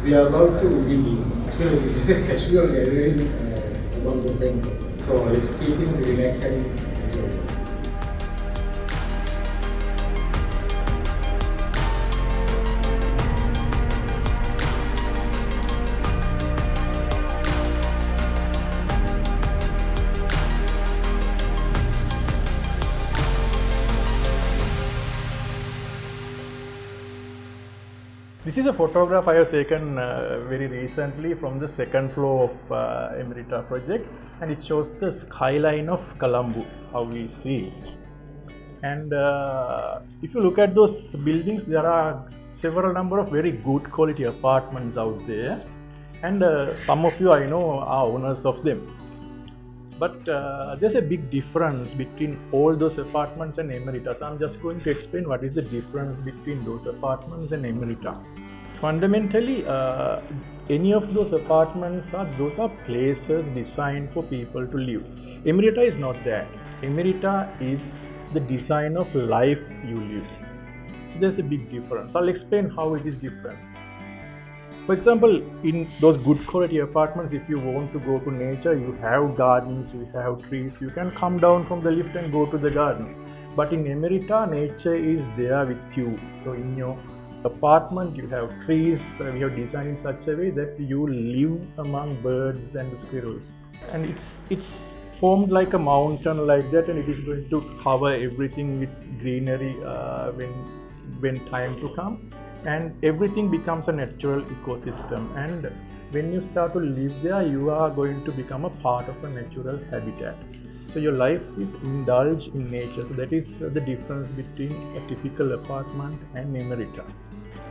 We are about to begin. Actually, this is a casual gathering among the friends. So let's keep things relaxed and enjoy. This is a photograph I have taken very recently from the second floor of Emerita project, and it shows the skyline of Colombo, how we see. And if you look at those buildings, there are several number of very good quality apartments out there, and some of you I know are owners of them. But there's a big difference between all those apartments and Emerita. So I'm just going to explain what is the difference between those apartments and Emerita. Fundamentally, any of those apartments those are places designed for people to live. Emerita is not that. Emerita is the design of life you live. So there's a big difference. I'll explain how it is different. For example, in those good quality apartments, if you want to go to nature, you have gardens, you have trees, you can come down from the lift and go to the garden. But in Emerita, nature is there with you. So in your apartment, you have trees, we have designed in such a way that you live among birds and squirrels. And it's formed like a mountain like that, and it is going to cover everything with greenery when time to come. And everything becomes a natural ecosystem, and when you start to live there, you are going to become a part of a natural habitat. So your life is indulged in nature. So that is the difference between a typical apartment and Emerita.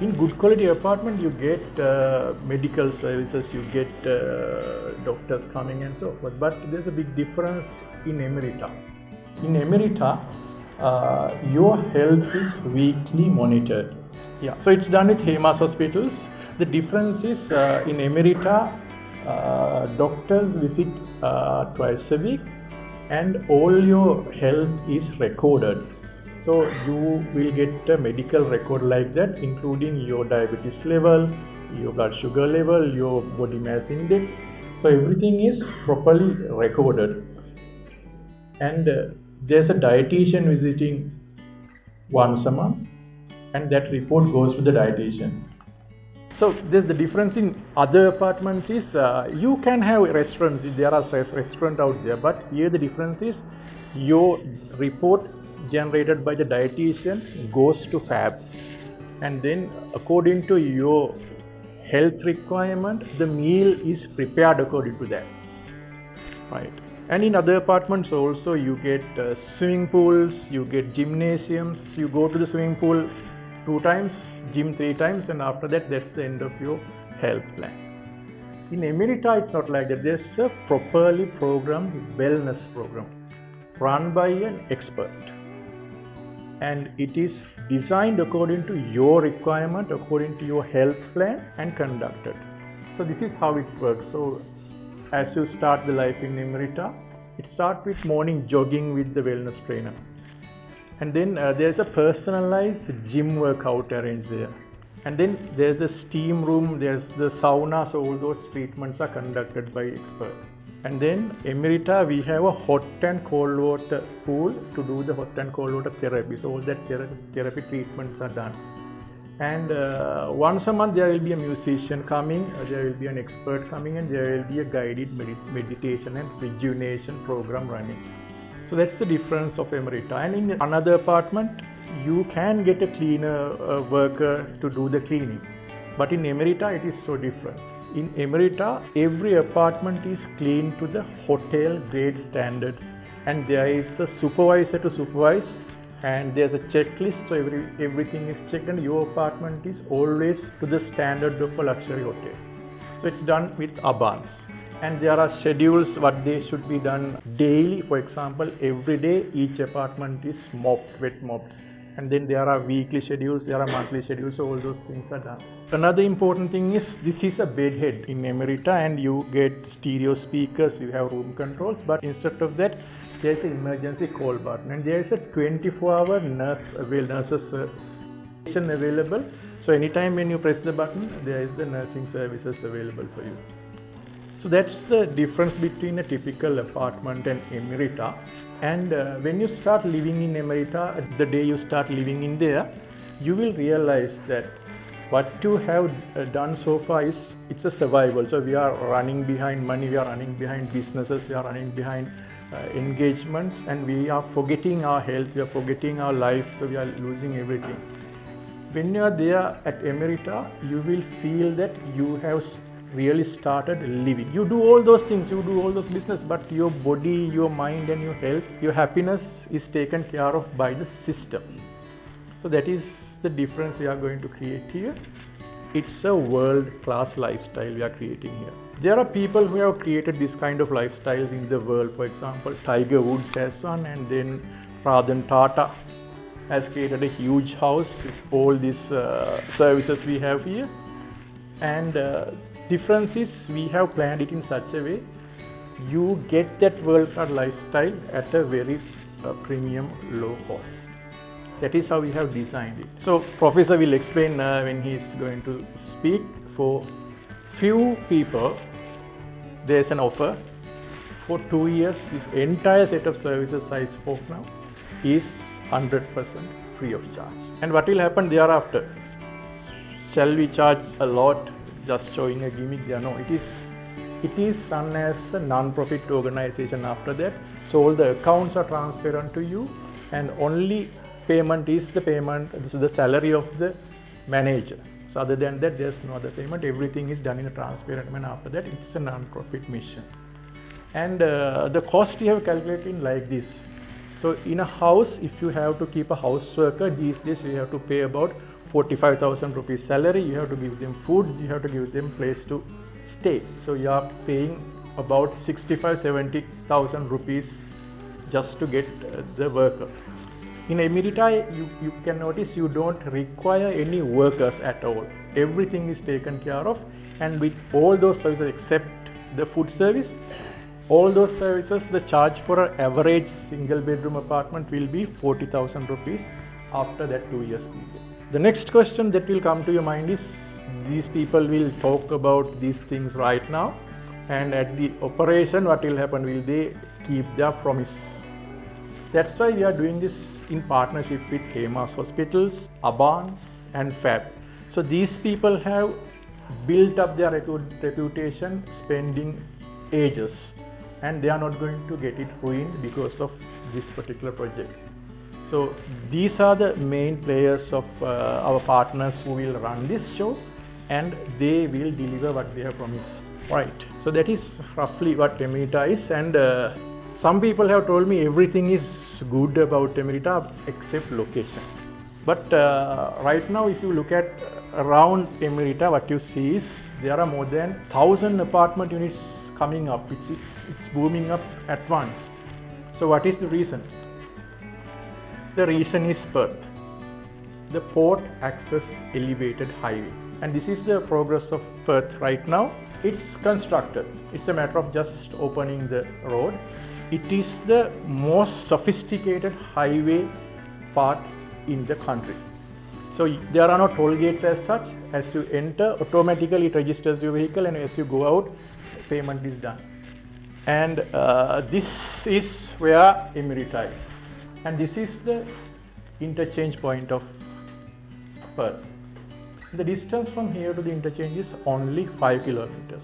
In good quality apartment, you get medical services, you get doctors coming and so forth. But there's a big difference in Emerita. In Emerita, your health is weekly monitored. Yeah, so it's done with Hemas Hospitals. The difference is in Emerita, doctors visit twice a week, and all your health is recorded. So you will get a medical record like that, including your diabetes level, your blood sugar level, your body mass index. So everything is properly recorded. And there's a dietitian visiting once a month, and that report goes to the dietitian. So there's the difference in other apartments is you can have restaurants, there are restaurants out there, but here the difference is your report generated by the dietitian goes to FAB, and then according to your health requirement, the meal is prepared according to that, right? And in other apartments also you get swimming pools, you get gymnasiums. You go to the swimming pool 2 times, gym 3 times, and after that, that's the end of your health plan. In Emerita, it's not like that. There's a properly programmed wellness program run by an expert, and it is designed according to your requirement, according to your health plan, and conducted. So this is how it works. So as you start the life in Emerita, it starts with morning jogging with the wellness trainer. And then there's a personalized gym workout arranged there. And then there's a steam room, there's the sauna, so all those treatments are conducted by experts. And then Emerita, we have a hot and cold water pool to do the hot and cold water therapy. So all that therapy treatments are done. And once a month there will be a musician coming, there will be an expert coming, and there will be a guided meditation and rejuvenation program running. So that's the difference of Emerita. And in another apartment, you can get a cleaner worker to do the cleaning. But in Emerita, it is so different. In Emerita, every apartment is cleaned to the hotel grade standards, and there is a supervisor to supervise, and there's a checklist, so everything is checked, and your apartment is always to the standard of a luxury hotel. So it's done with Abans. And there are schedules what they should be done daily. For example, every day each apartment is mopped, wet mopped. And then there are weekly schedules, there are monthly schedules, so all those things are done. Another important thing is this is a bed head in Emerita, and you get stereo speakers, you have room controls, but instead of that, there is an emergency call button, and there is a 24-hour nurses available. So anytime when you press the button, there is the nursing services available for you. So that's the difference between a typical apartment and Emerita. And when you start living in Emerita, the day you start living in there, you will realize that what you have done so far is it's a survival. So we are running behind money, we are running behind businesses, we are running behind engagements, and we are forgetting our health, we are forgetting our life, so we are losing everything. When you are there at Emerita, you will feel that you have really started living. You do all those things, you do all those business, but your body, your mind and your health, your happiness is taken care of by the system. So that is the difference we are going to create here. It's a world-class lifestyle we are creating here. There are people who have created this kind of lifestyles in the world. For example, Tiger Woods has one, and then Ratan Tata has created a huge house with all these services we have here. And difference is we have planned it in such a way you get that world-class lifestyle at a very premium low cost. That is how we have designed it. So Professor will explain when he is going to speak. For few people, there is an offer for 2 years. This entire set of services I spoke now is 100% free of charge. And what will happen thereafter? Shall we charge a lot just showing a gimmick there? No, it is run as a non-profit organization after that. So all the accounts are transparent to you, and only payment is the payment, this is the salary of the manager. So other than that, there's no other payment. Everything is done in a transparent manner. After that, it's a non-profit mission. And the cost we have calculated like this. So in a house, if you have to keep a house worker, these days you have to pay about 45,000 rupees salary. You have to give them food, you have to give them place to stay. So you are paying about 65-70,000 rupees just to get the worker. In Emerita, you can notice you don't require any workers at all. Everything is taken care of, and with all those services except the food service, all those services, the charge for an average single bedroom apartment will be 40,000 rupees after that 2 years period. The next question that will come to your mind is, these people will talk about these things right now, and at the operation what will happen? Will they keep their promise? That's why we are doing this in partnership with Hemas Hospitals, Abans and FAB. So these people have built up their reputation spending ages, and they are not going to get it ruined because of this particular project. So these are the main players of our partners who will run this show, and they will deliver what they have promised. Right. So that is roughly what Emerita is, and some people have told me everything is good about Emerita except location. But right now, if you look at around Emerita, what you see is there are more than 1,000 apartment units coming up. It's booming up at once. So what is the reason? The reason is Perth, the port access elevated highway. And this is the progress of Perth right now. It's constructed. It's a matter of just opening the road. It is the most sophisticated highway part in the country. So there are no toll gates as such. As you enter, automatically it registers your vehicle, and as you go out, payment is done. And this is where Emerita is. And this is the interchange point of Perth. The distance from here to the interchange is only 5 kilometers.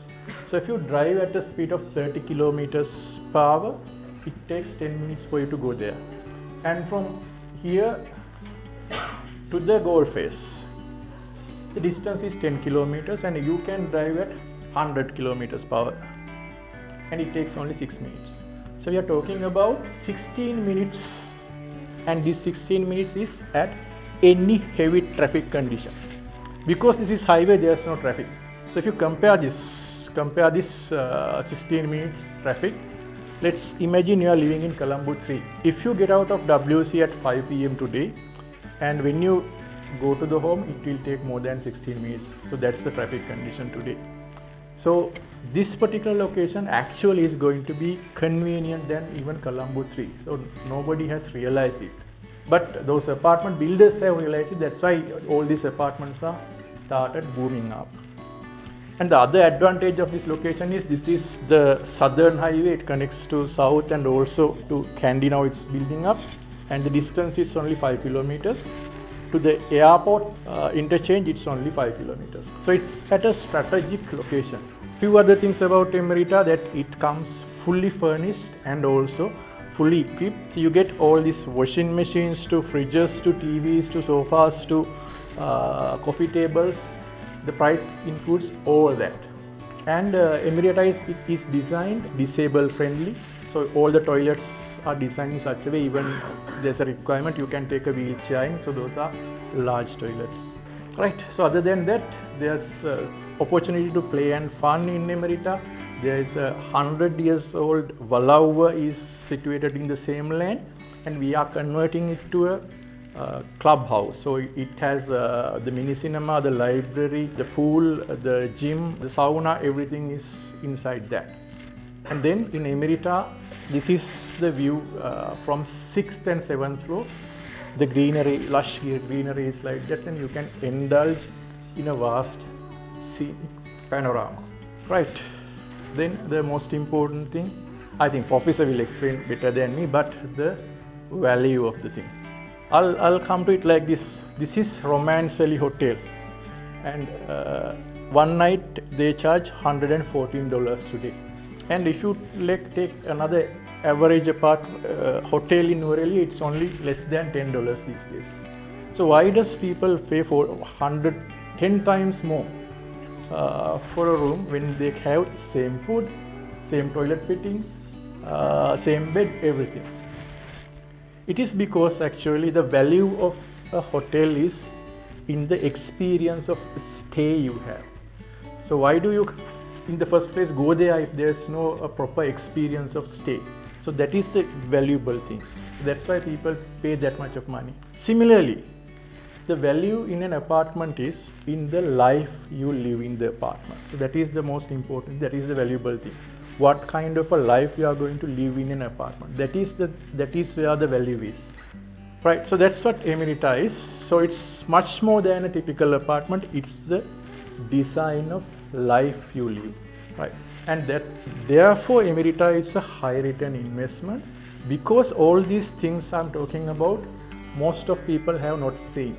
So if you drive at a speed of 30 kilometers per hour, it takes 10 minutes for you to go there. And from here to the goal face, the distance is 10 kilometers, and you can drive at 100 kilometers per hour, and it takes only 6 minutes. So we are talking about 16 minutes, and this 16 minutes is at any heavy traffic condition. Because this is highway, there is no traffic. So if you compare this 16 minutes traffic, let's imagine you are living in Colombo 3. If you get out of WC at 5 p.m. today, and when you go to the home, it will take more than 16 minutes. So that's the traffic condition today. So this particular location actually is going to be convenient than even Colombo 3. So nobody has realized it. But those apartment builders have realized it, that's why all these apartments are started booming up. And the other advantage of this location is this is the southern highway. It connects to south and also to Kandy. Now it's building up, and the distance is only 5 kilometers. To the airport interchange, it's only 5 kilometers. So it's at a strategic location. Few other things about Emerita, that it comes fully furnished and also fully equipped. You get all these washing machines to fridges to TVs to sofas to coffee tables. The price includes all that. And Emerita is designed disabled friendly. So all the toilets are designed in such a way, even there's a requirement you can take a wheelchair in. So those are large toilets. Right. So other than that, there's opportunity to play and fun in Emerita. There is a 100 years old Valauva is situated in the same land, and we are converting it to a clubhouse. So it has the mini cinema, the library, the pool, the gym, the sauna, everything is inside that. And then in Emerita, this is the view from 6th and 7th floor. The greenery, lush greenery is like that, and you can indulge in a vast scenic panorama. Right. Then the most important thing, I think Professor will explain better than me, but the value of the thing. I'll come to it like this. This is Romance Valley Hotel, and one night they charge $114 today. And if you take another average hotel in Nuvareli, it's only less than $10 these days. So why does people pay for 110 times more for a room when they have same food, same toilet fitting, same bed, everything? It is because actually the value of a hotel is in the experience of stay you have. So why do you in the first place go there if there's no proper experience of stay? So that is the valuable thing. That's why people pay that much of money. Similarly, the value in an apartment is in the life you live in the apartment. So that is the most important, that is the valuable thing. What kind of a life you are going to live in an apartment. That is where the value is. Right, so that's what Emerita is. So it's much more than a typical apartment. It's the design of life you live. Right, and that therefore Emerita is a high return investment, because all these things I'm talking about, most of people have not seen.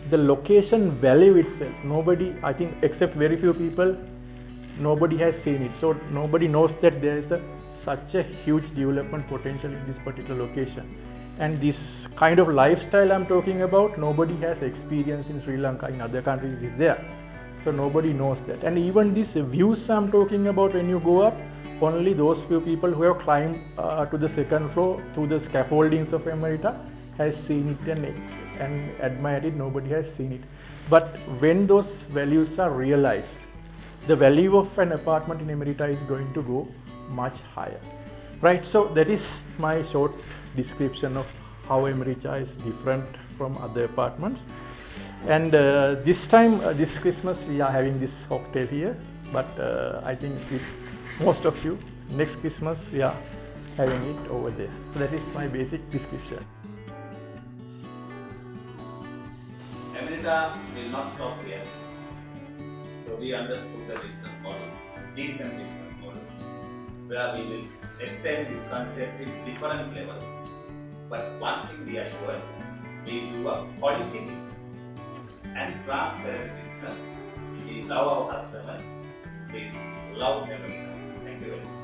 The location value itself, nobody, I think except very few people, nobody has seen it. So nobody knows that there is such a huge development potential in this particular location. And this kind of lifestyle I'm talking about, nobody has experience in Sri Lanka. In other countries it is there. So nobody knows that. And even these views I'm talking about, when you go up, only those few people who have climbed to the second floor through the scaffoldings of Emerita has seen it and admired it. Nobody has seen it. But when those values are realized, the value of an apartment in Emerita is going to go much higher. Right, so that is my short description of how Emerita is different from other apartments. And this time, this Christmas, we are having this cocktail here, but I think with most of you, next Christmas, we are having it over there. So that is my basic description. Emerita will not stop here. So we understood the business model, decent business model, where we will extend this concept in different levels. But one thing we are sure, we do a quality business and transparent business. We love our customers. Please love Emerita. Thank you very much.